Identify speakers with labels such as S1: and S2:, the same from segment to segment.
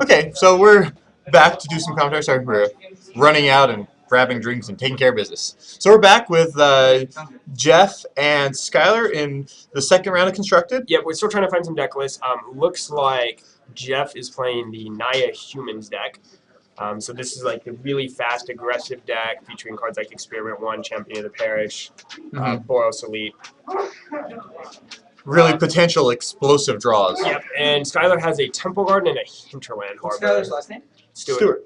S1: Okay, so we're back to do some commentary. Sorry, we're running out and grabbing drinks and taking care of business. So we're back with Jeff and Skylar in the second round of Constructed.
S2: Yeah, we're still trying to find some deck lists. Looks like Jeff is playing the Naya Humans deck. So this is like the really fast, aggressive deck featuring cards like Experiment 1, Champion of the Parish, Boros Elite.
S1: Really potential explosive draws.
S2: Yep, and Skylar has a Temple Garden and a Hinterland Harbor.
S3: What's Skylar's last name?
S2: Stewart.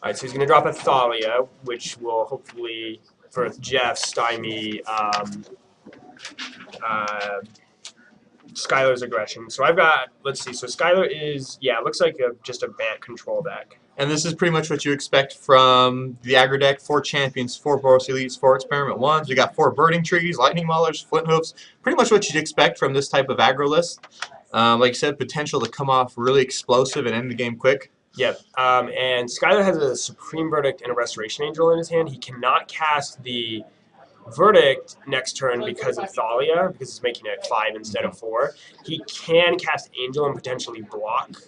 S2: Alright, so he's going to drop a Thalia, which will hopefully, for Jeff, stymie Skylar's aggression. So I've got, let's see, so Skylar is, yeah, it looks like just a Bant control deck.
S1: And this is pretty much what you expect from the aggro deck. 4 champions, 4 Boros Elites, 4 Experiment 1s. We got 4 Burning Trees, Lightning Maulers, Flint Hoofs. Pretty much what you'd expect from this type of aggro list. Like I said, potential to come off really explosive and end the game quick.
S2: Yep, and Skylar has a Supreme Verdict and a Restoration Angel in his hand. He cannot cast the Verdict next turn because of Thalia, because it's making it 5 instead of 4. He can cast Angel and potentially block.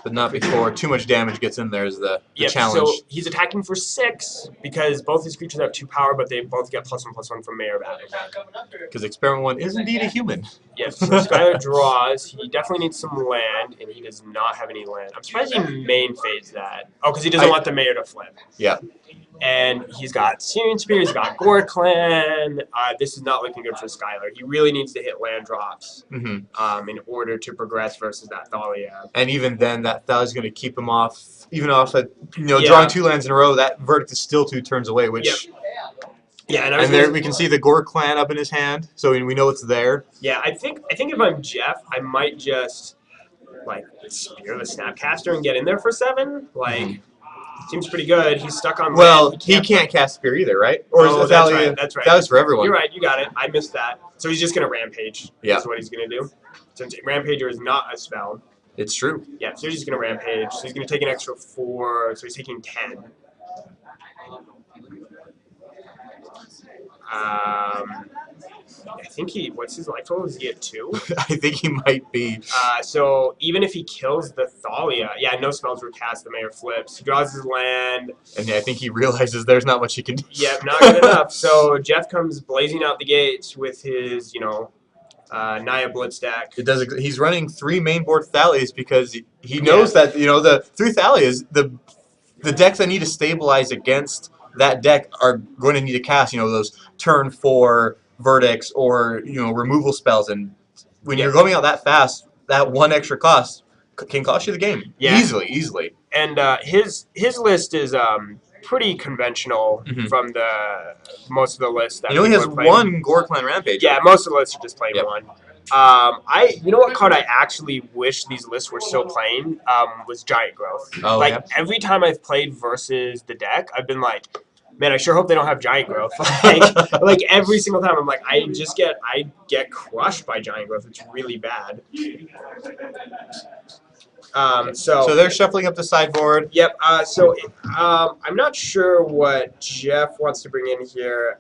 S1: But not before too much damage gets in there is the challenge.
S2: So he's attacking for 6 because both his creatures have 2 power, but they both get +1/+1 from Mayor Battle.
S1: Because Experiment 1 is indeed a human.
S2: Yep, so Skylar draws. He definitely needs some land, and he does not have any land. I'm surprised he main phase that. Oh, because he doesn't want the Mayor to flip.
S1: Yeah.
S2: And he's got Syrian Spear, he's got Gore Clan. This is not looking good for Skylar. He really needs to hit land drops in order to progress versus that Thalia.
S1: And even then, that Thalia's going to keep him off, even off at, drawing 2 lands in a row. That Verdict is still 2 turns away, which...
S2: Yeah,
S1: and there we can see the Gore Clan up in his hand, so we know it's there.
S2: Yeah, I think if I'm Jeff, I might just like spear the Snapcaster and get in there for 7. Like, seems pretty good. He's stuck on.
S1: Well,
S2: land.
S1: he can't cast Spear either, right? Or is
S2: that's
S1: Thalia?
S2: right. That's right.
S1: That was for everyone.
S2: You're right. You got it. I missed that. So he's just gonna Rampage.
S1: Yeah.
S2: That's what he's gonna do. Since Rampager is not a spell.
S1: It's true.
S2: Yeah. So he's just gonna Rampage. So he's gonna take an extra 4. So he's taking 10. I think what's his life total? Is he at 2?
S1: I think he might be.
S2: So even if he kills the Thalia, yeah, no spells were cast, the Mayor flips. He draws his land.
S1: And I think he realizes there's not much he can do.
S2: Yep, not good enough. So Jeff comes blazing out the gates with his, Naya Blitz deck.
S1: He's running 3 mainboard Thalias because he knows that, the 3 Thalias, the decks that need to stabilize against that deck are going to need to cast, those turn 4 verdicts or, removal spells. And when you're going out that fast, that 1 extra cost can cost you the game.
S2: Yeah.
S1: Easily.
S2: And his list is pretty conventional from the most of the lists that
S1: he only has 1 Gore Clan Rampage.
S2: Yeah, most of the lists are just playing 1. You know what card I actually wish these lists were still playing was Giant Growth.
S1: Oh,
S2: every time I've played versus the deck, I've been like, man, I sure hope they don't have Giant Growth. like every single time, I'm like, I get crushed by Giant Growth. It's really bad. So
S1: they're shuffling up the sideboard.
S2: Yep. I'm not sure what Jeff wants to bring in here.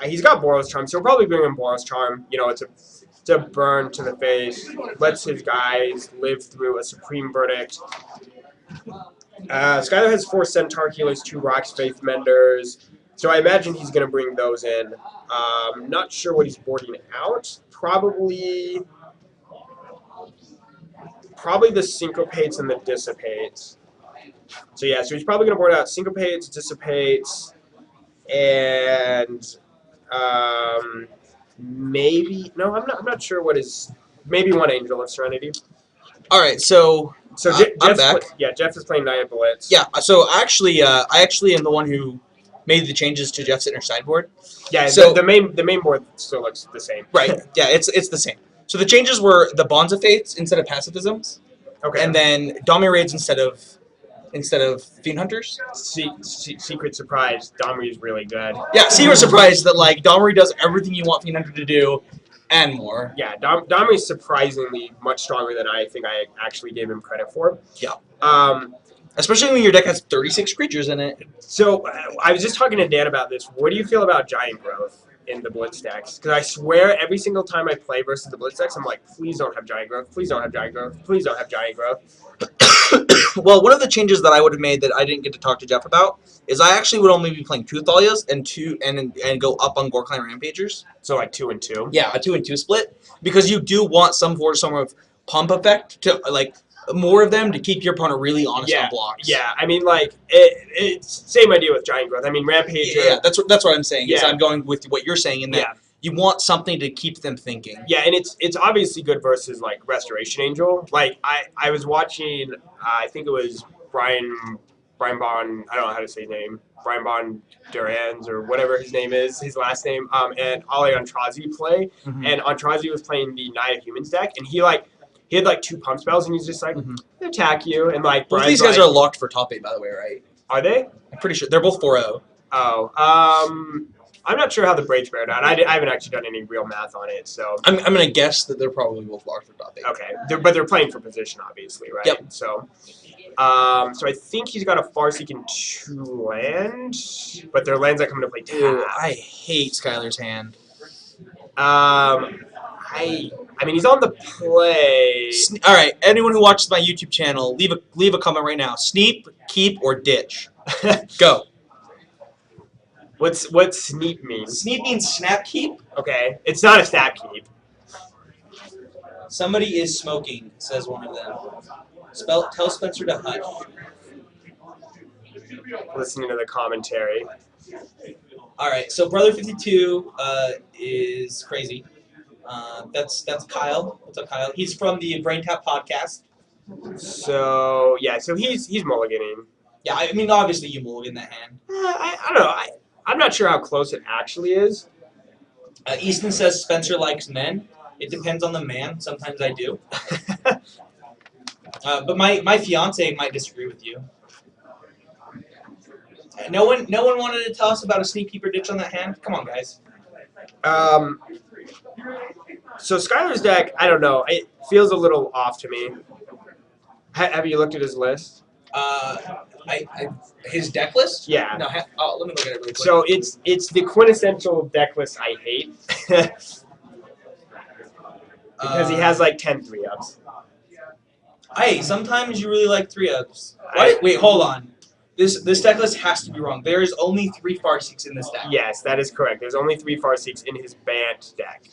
S2: He's got Boros Charm, so he'll probably bring in Boros Charm. It's a burn to the face. Lets his guys live through a Supreme Verdict. Skylar has 4 Centaur Healers, 2 Rocks Faith Menders. So I imagine he's going to bring those in. Not sure what he's boarding out. Probably the Syncopates and the Dissipates. So he's probably going to board out Syncopates, Dissipates, and maybe I'm not sure what his maybe 1 Angel of Serenity.
S3: All right, so I'm back.
S2: Jeff is playing Naya Blitz.
S3: Yeah, so I actually am the one who made the changes to Jeff's inner sideboard.
S2: Yeah,
S3: so
S2: the main board still looks the same.
S3: Right. Yeah, it's the same. So the changes were the Bonds of Faiths instead of Pacifisms.
S2: Okay.
S3: And then Domi Raids instead of Fiend Hunters.
S2: Secret surprise, Domri is really good.
S3: Yeah, Secret surprise that Domri does everything you want Fiend Hunter to do and more.
S2: Yeah, Domri is surprisingly much stronger than I think I actually gave him credit for.
S3: Yeah. Especially when your deck has 36 creatures in it.
S2: So I was just talking to Dan about this. What do you feel about Giant Growth in the Blitz decks. Because I swear every single time I play versus the Blitz decks, I'm like, please don't have Giant Growth. Please don't have Giant Growth. Please don't have Giant Growth.
S3: Well, one of the changes that I would have made that I didn't get to talk to Jeff about is I actually would only be playing 2 Thalias and go up on Gorkline Rampagers.
S2: So like 2 and 2.
S3: Yeah, a 2 and 2 split, because you do want some sort of pump effect to like more of them to keep your opponent really honest on blocks.
S2: Yeah, I mean, like, it's same idea with Giant Growth. I mean, Rampager...
S3: Yeah, that's what I'm saying. Is
S2: Yeah.
S3: I'm going with what you're saying in that you want something to keep them thinking.
S2: Yeah, and it's obviously good versus, like, Restoration Angel. Like, I was watching, I think it was Brian Bon, I don't know how to say his name, Brian Bon Durans or whatever his name is, his last name, and Ale Antrazi play, and Antrazi was playing the Naya Humans deck, and he had like 2 pump spells, and he's just like, attack you, and like,
S3: Both these guys are locked for top 8, by the way, right?
S2: Are they?
S3: I'm pretty sure. They're both 4-0.
S2: Oh, I'm not sure how the Braids bear down. I haven't actually done any real math on it, so.
S3: I'm going to guess that they're probably both locked for top 8.
S2: Okay, but they're playing for position, obviously, right?
S3: Yep.
S2: So, so I think he's got a Farseek and 2 land, but their lands that come into play tap.
S3: Ew, I hate Skylar's hand.
S2: I mean, he's on the play.
S3: All right, anyone who watches my YouTube channel, leave a comment right now. Sneep, keep, or ditch. Go.
S2: What's sneap mean?
S3: Sneep means snap keep.
S2: Okay, it's not a snap keep.
S3: Somebody is smoking, says one of them. Tell Spencer to hush.
S2: Listening to the commentary.
S3: All right, so Brother 52 is crazy. That's Kyle. What's up, Kyle? He's from the Brain Tap podcast.
S2: So yeah, so he's mulliganing.
S3: Yeah, I mean obviously you mulligan that hand.
S2: I don't know. I'm not sure how close it actually is.
S3: Easton says Spencer likes men. It depends on the man. Sometimes I do. But my fiance might disagree with you. No one wanted to tell us about a sneak keeper ditch on that hand. Come on, guys.
S2: So Skylar's deck, I don't know. It feels a little off to me. Have you looked at his list?
S3: His deck list?
S2: Yeah.
S3: No, let me look at it really quick.
S2: So it's the quintessential deck list I hate. Because he has like 10 3-ups.
S3: Hey, sometimes you really like 3-ups. Wait, hold on. This deck list has to be wrong. There is only 3 Farseeks in this deck.
S2: Yes, that is correct. There's only 3 Farseeks in his Bant deck.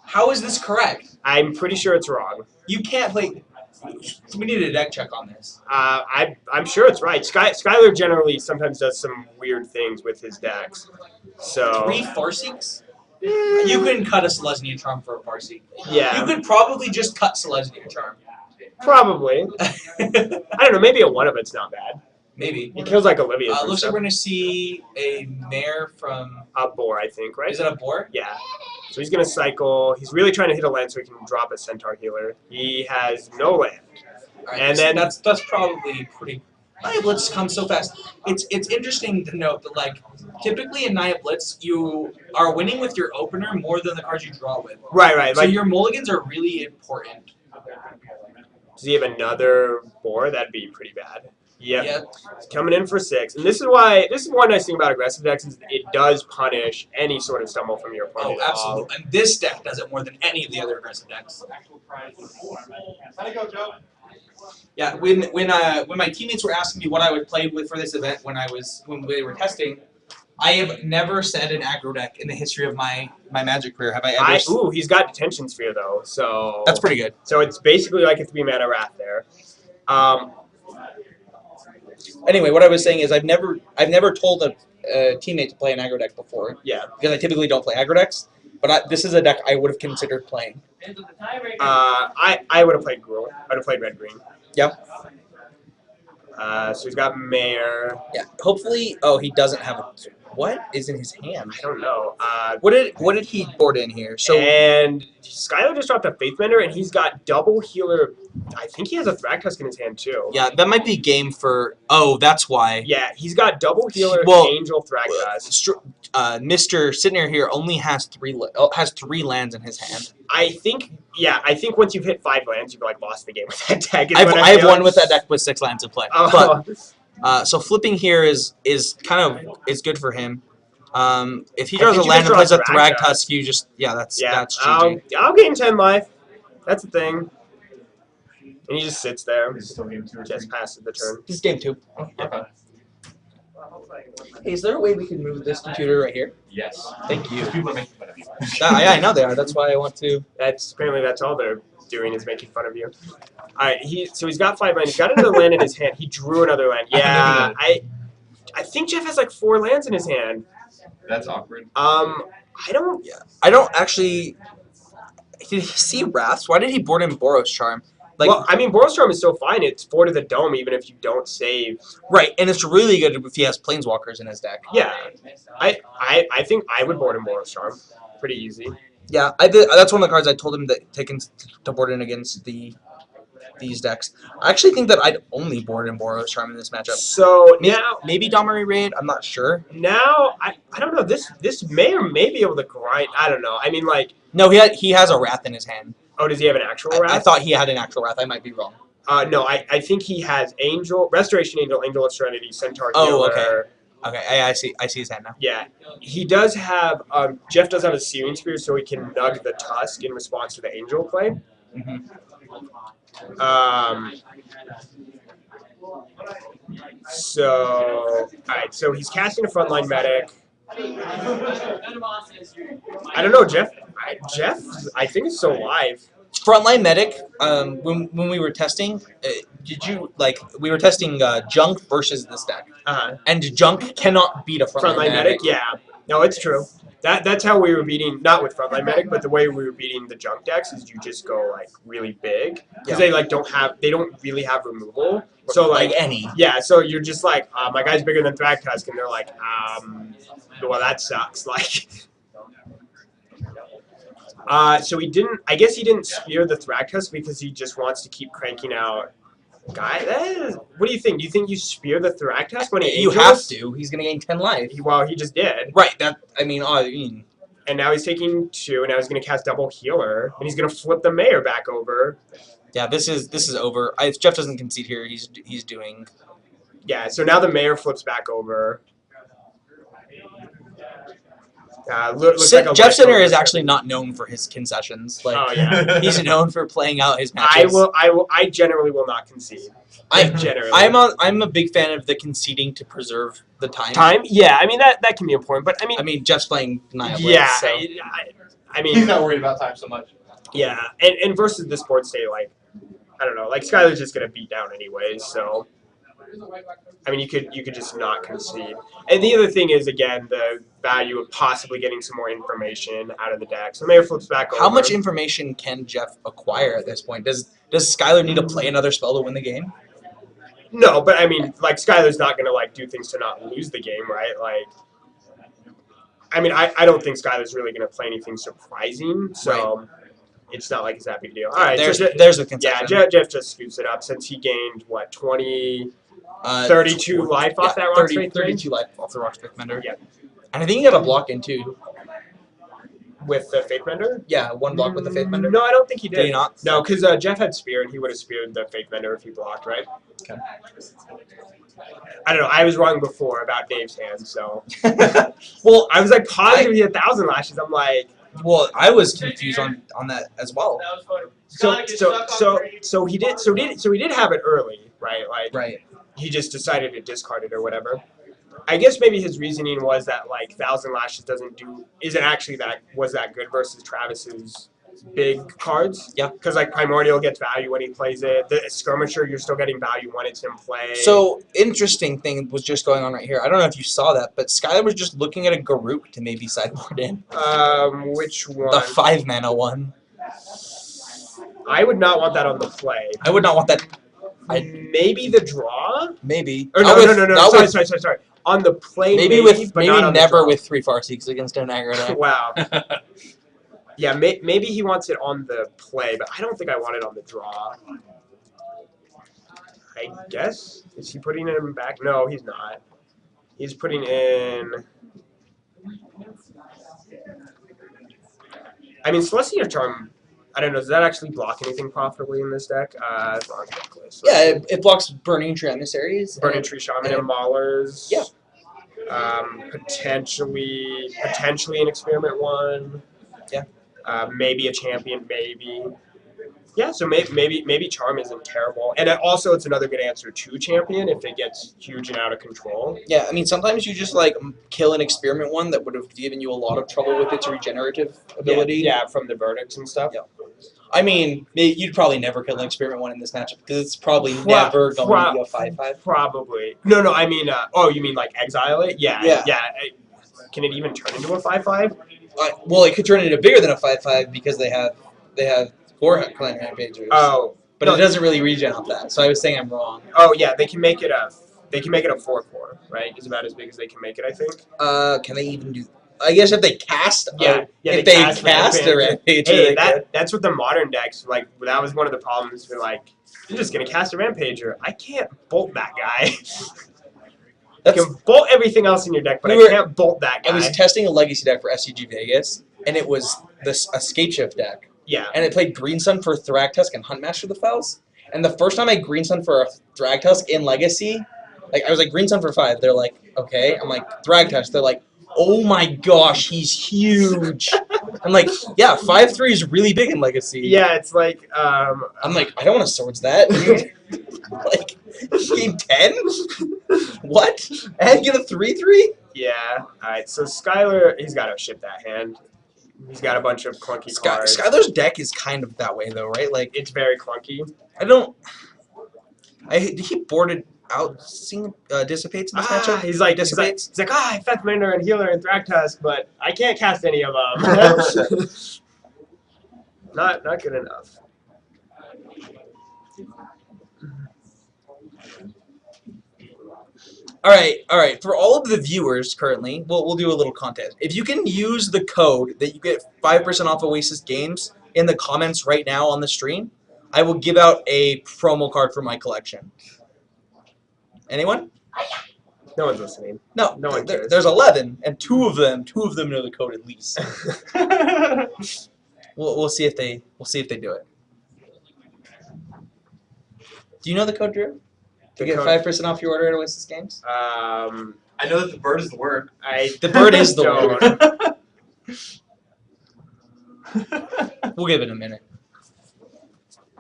S3: How is this correct?
S2: I'm pretty sure it's wrong.
S3: You can't play. We need a deck check on this.
S2: I'm sure it's right. Skylar generally sometimes does some weird things with his decks. So
S3: 3 Farseeks? You couldn't cut a Selesnya Charm for a Farseek.
S2: Yeah.
S3: You could probably just cut Selesnya Charm.
S2: Probably. I don't know. Maybe a 1 of it's not bad.
S3: Maybe.
S2: He kills like Olivia.
S3: Looks like we're going to see a mare from...
S2: A boar, I think, right?
S3: Is it a boar?
S2: Yeah. So he's going to cycle. He's really trying to hit a land so he can drop a Centaur Healer. He has no land.
S3: Right,
S2: and then
S3: that's probably pretty... Naya Blitz comes so fast. It's interesting to note that, like, typically in Naya Blitz, you are winning with your opener more than the cards you draw with.
S2: Right.
S3: So
S2: like,
S3: your mulligans are really important.
S2: Does he have another boar? That'd be pretty bad.
S3: Yep.
S2: He's coming in for 6. And this is one nice thing about aggressive decks is it does punish any sort of stumble from your opponent.
S3: Oh, absolutely. And this deck does it more than any of the other aggressive decks. Yeah, when my teammates were asking me what I would play with for this event when they were testing, I have never said an aggro deck in the history of my Magic career. Have I ever?
S2: Ooh, he's got Detention Sphere though, so
S3: That's pretty good.
S2: So it's basically like a 3-mana Wrath there.
S3: Anyway, what I was saying is I've never told a teammate to play an aggro deck before.
S2: Yeah.
S3: Because I typically don't play aggro decks, but this is a deck I would have considered playing.
S2: I would have played Gruul. I would have played red green.
S3: Yep.
S2: So he's got Mayor.
S3: Yeah. Hopefully, he doesn't have a. What is in his hand?
S2: I don't know.
S3: What did he board in here? So
S2: and Skylar just dropped a Faithbender, and he's got double healer. I think he has a Thragtusk in his hand too.
S3: yeah, that might be game for. Oh, that's why.
S2: Yeah, he's got double healer, Angel Thragtusk.
S3: Mr. Sidner here only has 3 lands in his hand.
S2: I think once you've hit 5 lands, you've like lost the game with that deck.
S3: I've won with that deck with 6 lands in play.
S2: Oh.
S3: But so flipping here is good for him.
S4: If he draws
S2: I
S4: a
S2: think you
S4: land
S2: just
S4: and plays a
S2: draw Thrag
S4: Thrag Tusk, you just that's GG.
S2: I'll gain 10 life. That's the thing. And he just sits there.
S1: Is it still game 2 or 3?
S2: Just passes the turn.
S4: This is game 2.
S1: Okay.
S4: Hey, is there a way we can move this computer right here?
S1: Yes.
S4: Thank you.
S1: People are making fun of you.
S4: Yeah, I know they are. That's why I want to.
S2: Apparently that's all they're doing is making fun of you. Alright, he's got 5 land. He's got another land in his hand. He drew another land. Yeah, I think Jeff has like 4 lands in his hand.
S1: That's awkward.
S2: I don't.
S4: Yeah, I don't actually. Did he see Wraths? Why did he board in Boros Charm? Like,
S2: Well, I mean, Boros Charm is still fine. It's 4 to the dome, even if you don't save.
S4: right, and it's really good if he has Planeswalkers in his deck.
S2: Yeah, I think I would board in Boros Charm. Pretty easy.
S4: Yeah, I did. That's one of the cards I told him to board in against these decks. I actually think that I'd only board in Boros Charm in this matchup.
S2: So now,
S4: Maybe Domari Raid. I'm not sure.
S2: I don't know. This may or may be able to grind. I don't know. I mean, like,
S4: No, he has a Wrath in his hand.
S2: oh, does he have an actual Wrath?
S4: I thought he had an actual Wrath. I might be wrong.
S2: No, I think he has Restoration Angel, Angel of Serenity, Centaur
S4: Oh,
S2: Healer.
S4: Okay, I see his hand now.
S2: Yeah, he does have. Jeff does have a Searing Spear, so he can nug the Tusk in response to the Angel play.
S4: Mm-hmm.
S2: So, alright, so he's casting a Frontline Medic. I don't know, Jeff. Jeff, I think is still alive.
S4: Frontline Medic. When we were testing, we were testing Junk versus this deck, and Junk cannot beat a
S2: Frontline Medic. Yeah, no, it's true. That's how we were beating, not with Frontline Medic, but the way we were beating the Junk decks is you just go like really big because they don't really have removal. So like
S4: any.
S2: Yeah, so you're just like, my guy's bigger than Thrag Tusk, and they're like, well, that sucks. Like, so he didn't. I guess he didn't spear the Thrag Tusk because he just wants to keep cranking out. What do you think? Do you think you spear the Thrag Tusk when he
S4: You
S2: angels?
S4: have to. He's gonna gain 10 life.
S2: Well, he just did.
S4: Right. I mean.
S2: And now he's taking 2, and now he's going to cast double healer, and he's going to flip the mayor back over.
S4: Yeah, this is over. If Jeff doesn't concede here, he's doing.
S2: Yeah, so now the mayor flips back over. Looks like
S4: Jeff Sinner is actually not known for his concessions. Like,
S2: oh yeah,
S4: he's known for playing out his matches.
S2: I generally will not concede.
S4: I'm a big fan of the conceding to preserve the time.
S2: Time? Yeah, I mean that can be important, but I mean
S4: Jeff's playing Nihil.
S2: Yeah,
S4: so.
S2: I mean
S1: he's not worried about time so much.
S2: Yeah, and versus this board state, like I don't know, like Skylar's just gonna beat down anyways, so. I mean, you could just not concede. And the other thing is, again, the value of possibly getting some more information out of the deck. So Mayor flips back over.
S4: How much information can Jeff acquire at this point? Does Skylar need to play another spell to win the game?
S2: No, but I mean, like, Skylar's not going to, like, do things to not lose the game, right? Like, I mean, I don't think Skylar's really going to play anything surprising, so right. It's not like it's that big a deal. All right,
S4: there's a concession.
S2: Yeah, Jeff just scoops it up since he gained, what, 32 life off that Rock's Faith
S4: 32 life off the Rock's Faith Mender.
S2: Yeah.
S4: And I think he got a block in too.
S2: With the Faith Mender?
S4: Yeah, 1 block with the Faith Mender.
S2: No, I don't think he did.
S4: Did he not?
S2: No, because Jeff had Spear, and he would have speared the Faith Mender if he blocked, right?
S4: Okay.
S2: I don't know. I was wrong before about Dave's hand, so.
S4: Well,
S2: I was like positive he had 1,000 lashes. I'm like.
S4: Well, I was confused on that as well.
S2: So he did have it early, right? Like.
S4: Right.
S2: He just decided to discard it or whatever. I guess maybe his reasoning was that like 1,000 lashes isn't actually was that good versus Travis's big cards.
S4: Yeah.
S2: Because like Primordial gets value when he plays it. The Skirmisher, you're still getting value when it's in play.
S4: So interesting thing was just going on right here. I don't know if you saw that, but Skylar was just looking at a Garuk to maybe sideboard in.
S2: Which one?
S4: The 5-mana one.
S2: I would not want that on the play.
S4: I would not want that.
S2: Maybe the draw?
S4: Maybe.
S2: Or no. Sorry. On the play, maybe
S4: never with 3 Farseeks against an aggro deck.
S2: Wow. Yeah, maybe he wants it on the play, but I don't think I want it on the draw. I guess. Is he putting him back? No, he's not. He's putting in. I mean, Celestia Charm. I don't know. Does that actually block anything profitably in this deck? Wrong deck list.
S4: Yeah, it blocks Burning Tree Emissaries.
S2: Burning Tree Shaman and Maulers.
S4: Yeah.
S2: Potentially an experiment one.
S4: Yeah.
S2: Maybe a champion, maybe. Yeah, so maybe Charm isn't terrible, and also it's another good answer to champion if it gets huge and out of control.
S4: Yeah, I mean, sometimes you just like kill an experiment one that would have given you a lot of trouble with its regenerative ability.
S2: Yeah, from the verdicts and stuff.
S4: Yeah. I mean, you'd probably never kill an experiment one in this matchup because it's probably never going to be a 5/5.
S2: Probably. No, I mean, oh, you mean like exile it? Yeah. Can it even turn into a 5/5?
S4: Well, it could turn into bigger than a 5/5 because they have core clan rampagers.
S2: Oh,
S4: but it doesn't really regen off that. So I was saying I'm wrong.
S2: Oh yeah, they can make it a 4/4, right? Is about as big as they can make it, I think.
S4: Can they even do? I guess if they cast, if they cast a rampager,
S2: hey, that's what the modern decks like. That was one of the problems for like, you're just gonna cast a rampager. I can't bolt that guy. You can bolt everything else in your deck, but I can't bolt that guy.
S4: I was testing a legacy deck for SCG Vegas, and it was this Escape Shift deck.
S2: Yeah.
S4: And it played Green Sun for Thragtusk and Huntmaster the Fells. And the first time I Green Sun for a Thragtusk in Legacy, like I was like Green Sun for 5. They're like, okay. I'm like Thragtusk. They're like, oh my gosh, he's huge. I'm like, yeah, 5/3 is really big in Legacy.
S2: Yeah, it's like
S4: I'm like, I don't want to swords that. Like, game 10? What? And get a 3/3?
S2: Yeah. All right. So Skylar, he's got to ship that hand. He's got a bunch of clunky cards.
S4: Skylar's deck is kind of that way though, right? Like
S2: it's very clunky.
S4: He boarded out dissipates in this matchup.
S2: He's like I Feth Minder and Healer and Thragtusk, but I can't cast any of them. not good enough.
S4: All right. For all of the viewers currently, we'll do a little contest. If you can use the code that you get 5% off Oasis games in the comments right now on the stream, I will give out a promo card for my collection. Anyone?
S2: No one's listening.
S4: No
S2: one cares.
S4: There's 11, and two of them know the code at least. we'll see if they do it. Do you know the code, Drew? To get 5% off your order at Oasis Games?
S1: I know that the bird is the word.
S4: The bird is the word. We'll give it a minute.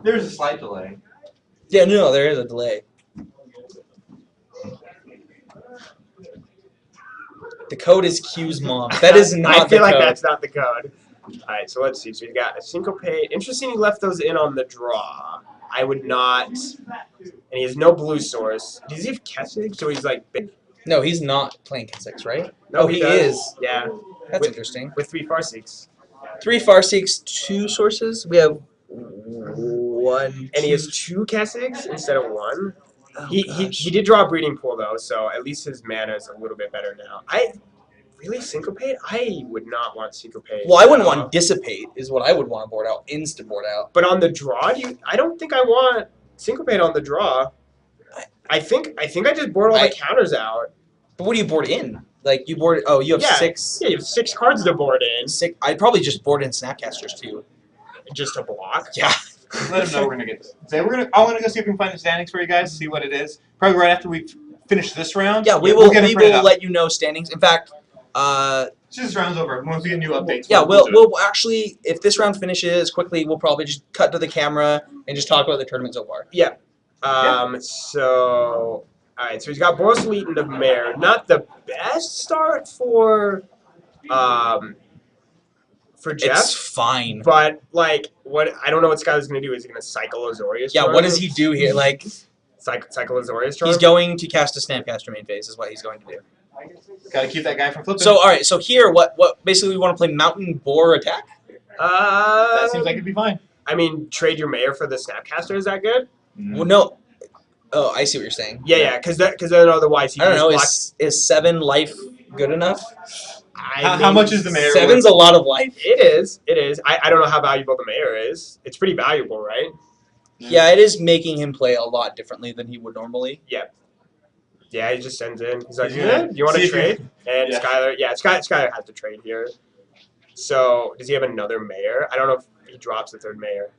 S1: There's a slight delay.
S4: Yeah, no, there is a delay. The code is Q's mom. That is not the code.
S2: I feel like that's not the code. Alright, so let's see. So we've got a Syncopate. Interesting he left those in on the draw. I would not. And he has no blue source. Does he have Kessig? So he's like big.
S4: No, he's not playing Kessig, right?
S2: No,
S4: he is.
S2: Yeah.
S4: That's interesting.
S2: With 3 Farseeks.
S4: 3 Farseeks, 2 sources. We have 1.
S2: And he has 2 Kessigs instead of 1.
S4: Oh,
S2: he did draw a Breeding Pool though, so at least his mana is a little bit better now. Really Syncopate? I would not want Syncopate.
S4: Well, I wouldn't want Dissipate. Is what I would want to board out. Insta board out.
S2: But on the draw, I don't think I want Syncopate on the draw. I think I just board all the counters out.
S4: But what do you board in? Like you board? Oh, you have 6.
S2: Yeah, you have 6 cards to board in.
S4: 6. I'd probably just board in Snapcasters too.
S2: Just to block.
S4: Yeah.
S1: Let him know we're gonna get this. So I want to go see if we can find the standings for you guys. See what it is. Probably right after we finish this round.
S4: Yeah, we will let you know standings. In fact.
S1: This round's over. Once we get new updates.
S4: Yeah, we'll actually, if this round finishes quickly, we'll probably just cut to the camera and just talk about the tournament so far.
S2: Yeah. So, all right. So he's got Boros Elite and the Mare. Not the best start for Jeff.
S4: It's fine.
S2: But like, what I don't know what Skylar's gonna do. Is he gonna cycle Azorius?
S4: Yeah. What does he do here? Like,
S2: cycle Azorius.
S4: He's going to cast a Snapcaster main phase. Is what he's going to do.
S1: Gotta keep that guy from flipping.
S4: So, all right. So here, what basically we want to play Mountain Boar attack.
S1: That seems like it'd be fine.
S2: I mean, trade your Mayor for the Snapcaster. Is that good?
S4: Well, no. Oh, I see what you're saying.
S2: Yeah. Because then otherwise he.
S4: I don't know. Is 7 life good enough?
S1: How much is the Mayor?
S4: 7's a lot of life.
S2: It is. I don't know how valuable the Mayor is. It's pretty valuable, right?
S4: Yeah, it is making him play a lot differently than he would normally.
S2: Yeah. Yeah, he just sends in. He's like, do you want to trade? And Skylar, Skylar has to trade here. So, does he have another Mayor? I don't know if he drops the 3rd Mayor.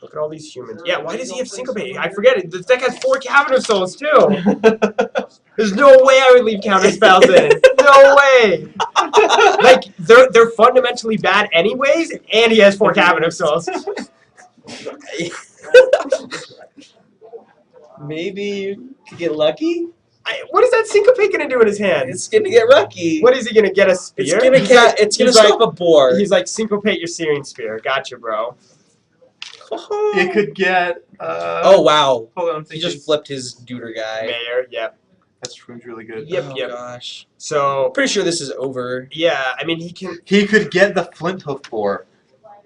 S2: Look at all these humans. Yeah, why does he have Syncopate? I forget it. This deck has 4 Counter Souls, too. There's no way I would leave Counter Spells in. no way. Like they're fundamentally bad anyways, and he has 4 cabinet souls.
S4: Maybe you could get lucky.
S2: What is that syncopate gonna do in his hand?
S4: It's gonna get lucky.
S2: What is he gonna get, a spear?
S4: It's gonna stop a boar.
S2: He's like, syncopate your searing spear. Gotcha, bro.
S1: It could get.
S4: Oh wow!
S1: Hold on, I'm
S4: He
S1: thinking.
S4: just flipped his Deuter guy.
S2: Mayor, yep.
S1: That's really good.
S2: Yep,
S4: Oh
S2: yep.
S4: gosh.
S2: So
S4: Pretty sure this is over.
S2: yeah, I mean he can.
S1: He could get the flint hoof boar.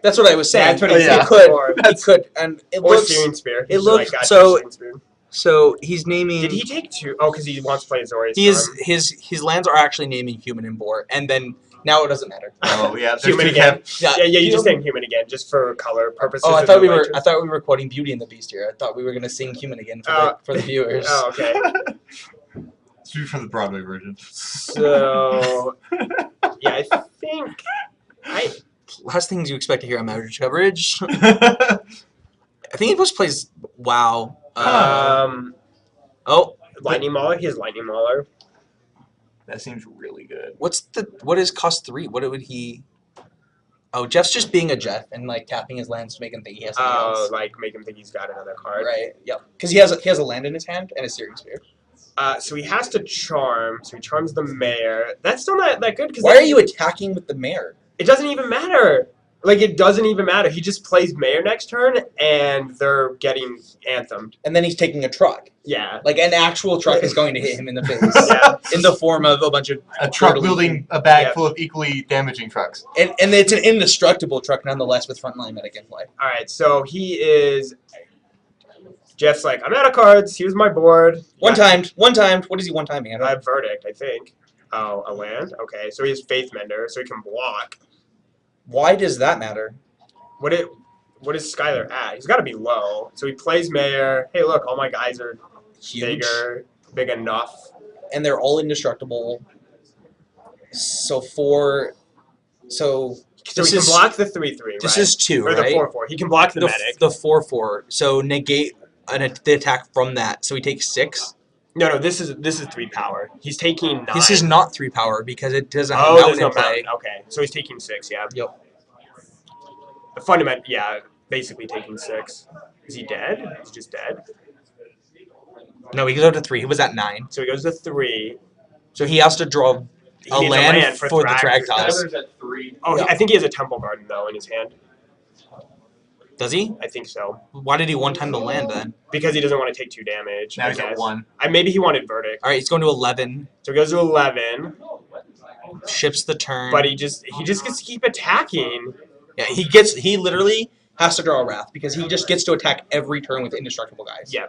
S4: That's what I was saying.
S2: That's what he
S1: Yeah.
S2: said
S4: He could.
S2: before.
S4: He could. And it
S2: Or
S4: looks.
S2: searing spear.
S4: it
S2: He's
S4: looks-
S2: gotcha,
S4: so-
S2: searing spear.
S4: So he's naming.
S2: Did he take 2? Oh, because he wants to play Zori's
S4: His lands are actually naming human and boar, and then now it doesn't matter.
S1: Oh yeah, there's
S2: Human
S1: two
S2: again.
S1: cab-
S2: Yeah, you just saying human again, just for color purposes.
S4: Oh, I
S2: of
S4: thought
S2: the
S4: we were.
S2: legend.
S4: I thought we were quoting Beauty and the Beast here. I thought we were gonna sing human again for the viewers.
S2: Oh, okay.
S1: It's from the Broadway version.
S2: So yeah, I think
S4: Last things you expect to hear on Magic coverage. I think he just plays WoW. Oh,
S2: Lightning Mauler. He has Lightning Mauler.
S1: That seems really good.
S4: what is cost 3? What would he? Oh, Jeff's just being a Jeff and like tapping his lands to make him think he has something else.
S2: Like make him think he's got another card.
S4: Right. Yep. Because he has a land in his hand and a searing spear.
S2: So he has to charm. So he charms the mayor. That's still not that good. Because
S4: Why are you attacking with the mayor?
S2: It doesn't even matter. Like it doesn't even matter. He just plays mayor next turn, and they're getting anthemed.
S4: And then he's taking a truck.
S2: Yeah.
S4: Like an actual truck is going to hit him in the face.
S2: Yeah.
S4: In the form of a bunch of
S1: A truck
S4: totally-
S1: wielding a bag
S2: Yeah.
S1: full of equally damaging trucks.
S4: and it's an indestructible truck nonetheless with frontline medic in play.
S2: All right. So he is. Jeff's like, I'm out of cards. Here's my board.
S4: One timed. What is he one timing?
S2: I have verdict, I think. Oh, a land? Okay. So he has Faith Mender, so he can block.
S4: Why does that matter?
S2: What is Skylar at? He's got to be low. So he plays mayor. Hey, look, all my guys are
S4: Huge.
S2: big enough.
S4: And they're all indestructible. So
S2: So
S4: this
S2: he can
S4: is
S2: block the 3/3, right?
S4: this is 2,
S2: or the
S4: right?
S2: 4/4. He can block the medic.
S4: The 4/4. So negate the attack from that. So he takes 6.
S2: No, this is 3 power. He's taking 9.
S4: This is not 3 power because it doesn't have
S2: Oh,
S4: mountain
S2: there's no
S4: in play.
S2: mountain. Okay, so he's taking 6. Yeah.
S4: Yep.
S2: The fundament. Yeah, basically taking 6. Is he dead? He's just dead.
S4: No, he goes up to 3. He was at 9.
S2: So he goes to 3.
S4: So he has to draw
S2: He
S4: a
S2: needs
S4: land for the
S2: Thrag.
S4: Thragtos.
S3: Skylar's at 3.
S2: Oh,
S4: Yeah.
S2: I think he has a Temple Garden though in his hand.
S4: Does he?
S2: I think so.
S4: Why did he one time the land then?
S2: Because he doesn't want to take 2 damage.
S1: Now
S2: I
S1: he's at
S2: guess.
S1: 1.
S2: Maybe he wanted verdict.
S4: All right, he's going to 11.
S2: So he goes to 11,
S4: Ships the turn.
S2: but he just gets to keep attacking.
S4: Yeah, he literally has to draw a Wrath because he just gets to attack every turn with indestructible guys.
S2: Yeah.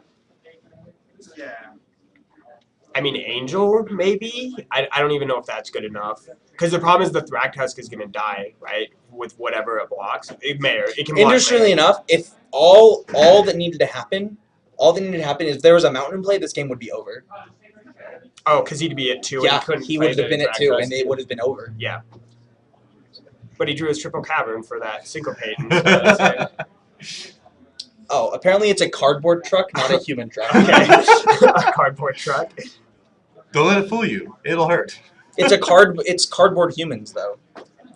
S2: I mean, Angel, maybe? I don't even know if that's good enough. Because the problem is the Thragtusk is going to die, right? With whatever it blocks. It can block
S4: Interestingly
S2: Mayor.
S4: enough, if all that needed to happen is if there was a mountain in play, this game would be over.
S2: Oh, because he'd be at 2 and
S4: Yeah,
S2: he couldn't
S4: he
S2: play
S4: would have
S2: the
S4: been at 2
S2: Thragtusk.
S4: and it would have been over.
S2: Yeah. But he drew his triple cavern for that syncopate. Okay.
S4: Oh, apparently it's a cardboard truck, not a human truck.
S2: A cardboard truck.
S1: Don't let it fool you. It'll hurt.
S4: It's cardboard humans though.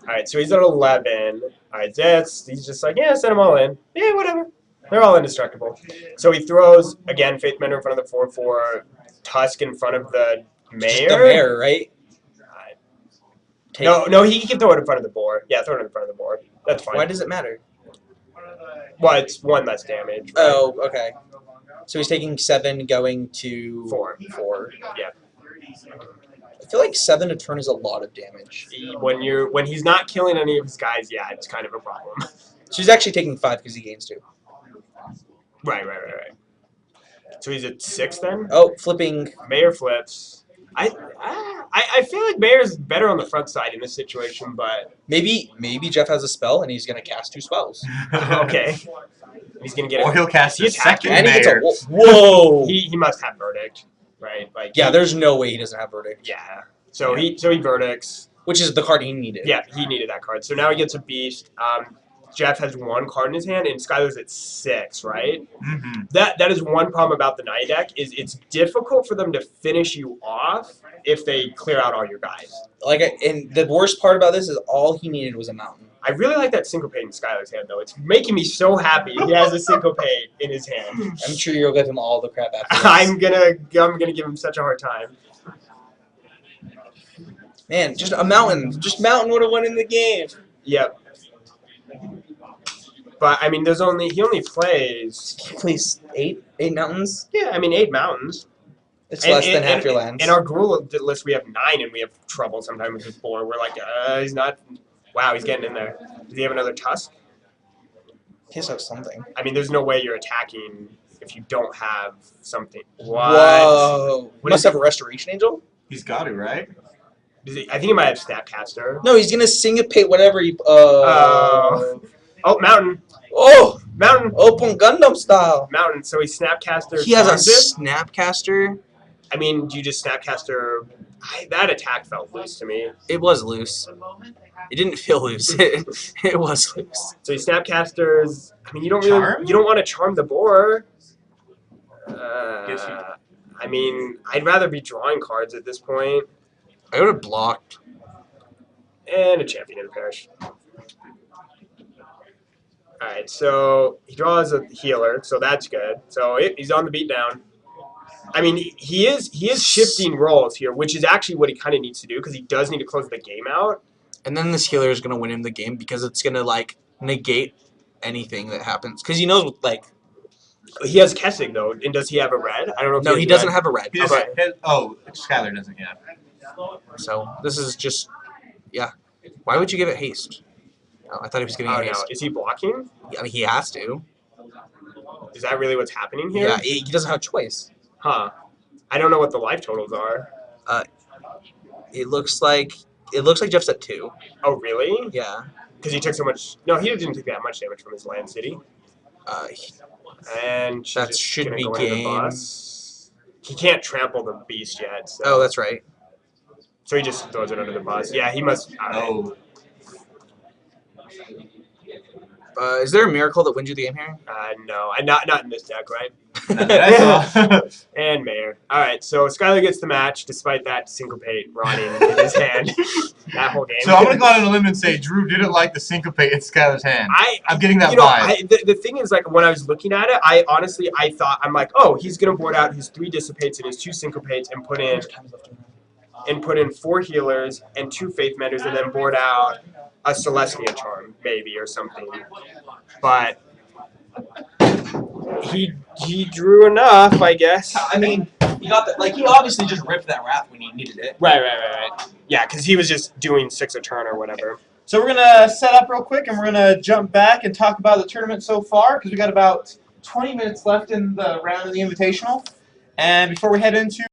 S2: Alright, so he's at 11. Alright, he's just like, yeah, send them all in. Yeah, whatever. They're all indestructible. So he throws, again, Faith Mender in front of the 4/4, Tusk in front of the Mayor.
S4: Just the mayor, right?
S2: No, he can throw it in front of the board. Yeah, throw it in front of the board. That's fine.
S4: Why does it matter?
S2: Well, it's 1 less damage. Right?
S4: Oh, okay. So he's taking 7 going to
S2: 4.
S4: 4.
S2: Yeah.
S4: I feel like 7 a turn is a lot of damage.
S2: When he's not killing any of his guys, yeah, it's kind of a problem.
S4: So he's actually taking 5 because he gains 2.
S2: Right. So he's at 6 then?
S4: Oh, flipping.
S2: Mayor flips. I feel like Mayor's better on the front side in this situation, but
S4: Maybe Jeff has a spell and he's gonna cast 2 spells.
S2: okay. He's gonna get
S1: Or he'll cast
S2: He
S1: his
S2: attacked
S1: second
S4: And he gets a
S1: mayor.
S4: whoa.
S2: he must have verdict, right? Like
S4: Yeah, there's no way he doesn't have verdict.
S2: yeah. So he verdicts.
S4: Which is the card he needed.
S2: Yeah, he needed that card. So now he gets a beast. Jeff has 1 card in his hand and Skylar's at 6, right?
S1: Mm-hmm.
S2: That is one problem about the Night deck is it's difficult for them to finish you off if they clear out all your guys.
S4: And the worst part about this is all he needed was a mountain.
S2: I really like that Syncopate in Skylar's hand, though. It's making me so happy he has a Syncopate in his hand.
S4: I'm sure you'll give him all the crap after this.
S2: I'm gonna give him such a hard time.
S4: Man, just a mountain. Just mountain would have won in the game.
S2: Yep. But I mean, he only plays.
S4: He plays 8 mountains.
S2: Yeah, I mean 8 mountains.
S4: It's less than half your lands.
S2: In our Gruul list, we have 9, and we have trouble sometimes with 4. We're like, he's not. Wow, he's getting in there. Does he have another Tusk?
S4: He has to have something.
S2: I mean, there's no way you're attacking if you don't have something. What?
S4: Whoa.
S2: What
S4: Must
S2: is
S4: have a Restoration Angel?
S1: He's got it, right?
S2: I think he might have Snapcaster.
S4: No, he's gonna syncopate whatever he.
S2: Oh, Mountain.
S4: Oh!
S2: Mountain.
S4: Open Gundam style.
S2: Mountain. So he Snapcaster.
S4: He has a
S2: charms it?
S4: Snapcaster.
S2: I mean, do you just Snapcaster? That attack felt loose to me.
S4: It was loose. It didn't feel loose. It was loose.
S2: So he Snapcasters. I mean, you don't
S1: Charm?
S2: you don't want to charm the boar.
S1: Guess you-
S2: I mean, I'd rather be drawing cards at this point.
S4: I would have blocked.
S2: And a Champion of the Parish. Alright, so he draws a healer, so that's good. So he's on the beatdown. I mean, he is shifting roles here, which is actually what he kind of needs to do, because he does need to close the game out.
S4: And then this healer is going to win him the game because it's going to, like, negate anything that happens. Because he knows, like...
S2: He has Kessig, though, and does he have a red? I don't know if
S4: No,
S2: he
S4: he
S2: has
S4: doesn't
S2: red.
S4: have a red.
S1: He doesn't, Skylar doesn't, yeah.
S4: So, this is just... Yeah. Why would you give it haste? Oh, I thought he was giving
S2: Oh,
S4: it
S2: no.
S4: haste.
S2: Is he blocking?
S4: I mean, he has to.
S2: Is that really what's happening here?
S4: Yeah, he doesn't have a choice.
S2: Huh. I don't know what the life totals are.
S4: It looks like Jeff's at 2.
S2: Oh, really?
S4: Yeah.
S2: Because he took so much... No, he didn't take that much damage from his land city. And she's
S4: That
S2: just
S4: should
S2: gonna
S4: be
S2: go into the
S4: game.
S2: bus. He can't trample the beast yet. So.
S4: Oh, that's right.
S2: So he just throws it under the bus. Yeah, he must...
S1: Oh.
S4: Is there a miracle that wins you the game here?
S2: No. Not in this deck, right?
S1: That's
S2: And Mayor. All right, so Skylar gets the match despite that syncopate rotting in his hand that whole game.
S1: So I'm going to go out on a limb and say Drew didn't like the syncopate in Skylar's hand. I'm getting that vibe.
S2: The thing is, like, when I was looking at it, I thought, I'm like, oh, he's going to board out his 3 dissipates and his 2 syncopates and put in 4 healers and 2 faith menders and then board out a Celestia charm, maybe, or something. But he drew enough, I guess.
S3: I mean, he got that. Like, he obviously just ripped that wrath when he needed it.
S2: Right. Yeah, because he was just doing 6 a turn or whatever.
S1: So we're going to set up real quick and we're going to jump back and talk about the tournament so far because we got about 20 minutes left in the round of the Invitational. And before we head into